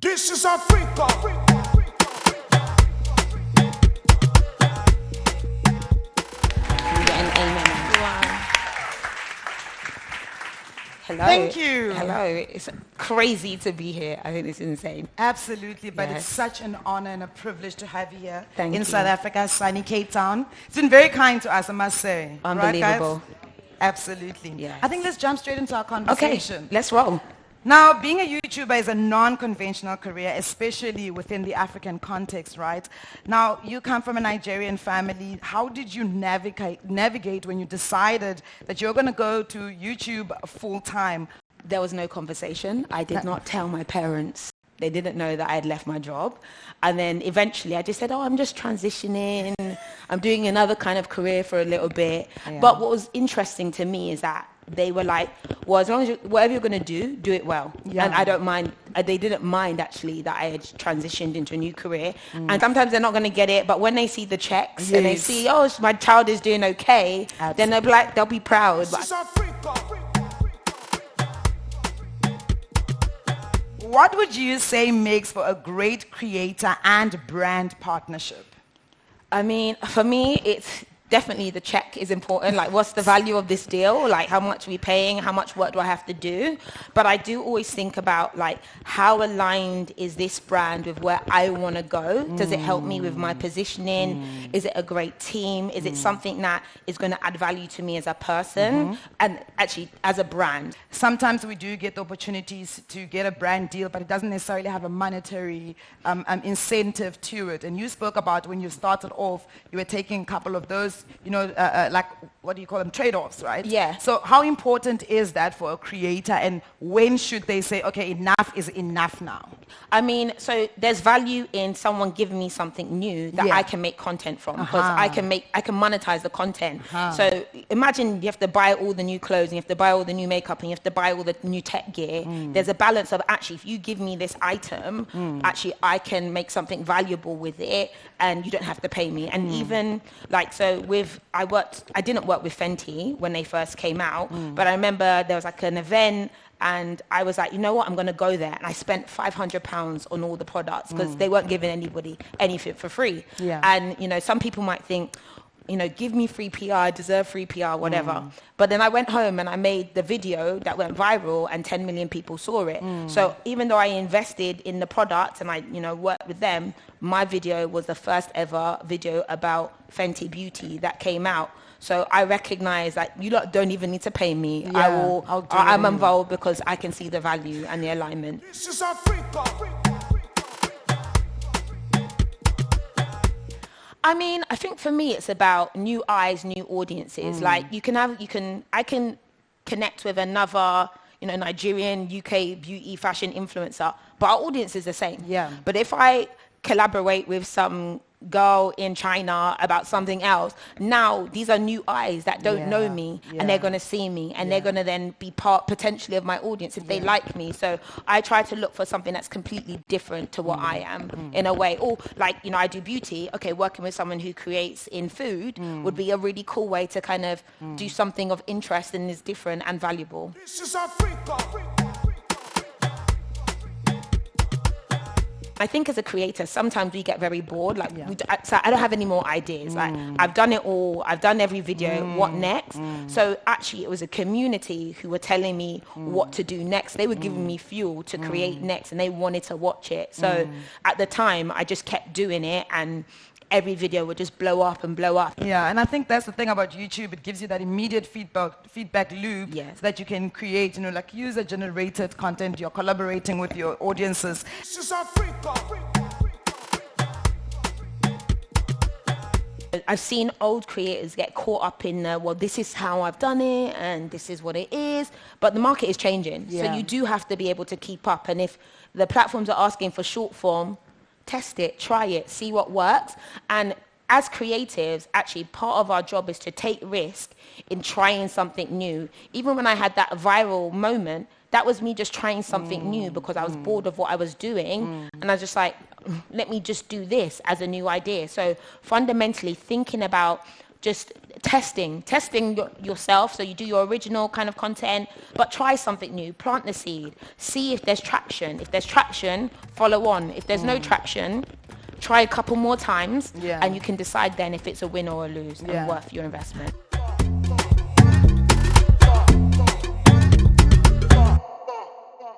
This is Africa. Hello. Thank you. Hello. It's crazy to be here. I think it's insane. Absolutely, but Yes. it's such an honor and a privilege to have you here Thank in you. South Africa, sunny Cape Town. It's been very kind to us, I must say. Unbelievable. Right, guys? Absolutely. Yes. I think let's jump straight into our Okay, conversation. let's roll. Now, being a YouTuber is a non-conventional career, especially within the African context, right? Now, you come from a Nigerian family. How did you navigate when you decided that you're going to go to YouTube full-time? There was no conversation. I did not tell my parents. They didn't know that I had left my job. And then eventually I just said, I'm just transitioning. I'm doing another kind of career for a little bit. Yeah. But what was interesting to me is that they were like, well, as long as whatever you're going to do it well. Yeah. And I don't mind. They didn't mind actually that I had transitioned into a new career. And sometimes they're not going to get it, but when they see the checks and they Yes. see, my child is doing okay, then they'll be proud. This is Africa. What would you say makes for a great creator and brand partnership? I mean, for me, it's definitely the check is important. Like, what's the value of this deal? Like, how much are we paying? How much work do I have to do? But I do always think about, like, how aligned is this brand with where I want to go? Does it help me with my positioning? Is it a great team? Is it something that is going to add value to me as a person and actually as a brand? Sometimes we do get the opportunities to get a brand deal, but it doesn't necessarily have a monetary incentive to it. And you spoke about when you started off, you were taking a couple of those, like, what do you call them, trade-offs, right? Yeah. So how important is that for a creator, and when should they say, okay, enough is enough now? I mean, so there's value in someone giving me something new that Yeah. I can make content from, because I can monetize the content. So imagine you have to buy all the new clothes and you have to buy all the new makeup and you have to buy all the new tech gear. There's a balance of actually, if you give me this item, actually I can make something valuable with it and you don't have to pay me. And even like, so I didn't work with Fenty when they first came out, but I remember there was like an event and I was like, you know what, I'm going to go there. And I spent £500 on all the products because they weren't giving anybody anything for free. Yeah. And, some people might think, give me free PR, I deserve free PR, whatever. But then I went home and I made the video that went viral and 10 million people saw it. So even though I invested in the product and I, worked with them, my video was the first ever video about Fenty Beauty that came out. So I recognize that you lot don't even need to pay me. Yeah, I'm involved because I can see the value and the alignment. This is Africa. I mean, I think for me, it's about new eyes, new audiences. Like I can connect with another, Nigerian, UK beauty fashion influencer, but our audience is the same. Yeah. But if I collaborate with some girl in China about something else, now these are new eyes that don't know me, and they're going to see me, and they're going to then be part potentially of my audience if they like me. So I try to look for something that's completely different to what I am in a way. Or like, I do beauty. Okay, working with someone who creates in food would be a really cool way to kind of do something of interest and is different and valuable. This is Africa. I think as a creator, sometimes we get very bored. Like, so I don't have any more ideas. Like, I've done it all. I've done every video. What next? So actually, it was a community who were telling me what to do next. They were giving me fuel to create next, and they wanted to watch it. So at the time, I just kept doing it, and every video would just blow up and blow up. Yeah, and I think that's the thing about YouTube. It gives you that immediate feedback loop so that you can create, like user-generated content. You're collaborating with your audiences. This is Africa. I've seen old creators get caught up in, this is how I've done it and this is what it is. But the market is changing. So you do have to be able to keep up. And if the platforms are asking for short form, test it, try it, see what works. And as creatives, actually, part of our job is to take risk in trying something new. Even when I had that viral moment, that was me just trying something new because I was bored of what I was doing. And I was just like, let me just do this as a new idea. So fundamentally thinking about just testing yourself. So you do your original kind of content, but try something new, plant the seed, see if there's traction. If there's traction, follow on. If there's no traction, try a couple more times, and you can decide then if it's a win or a lose and worth your investment.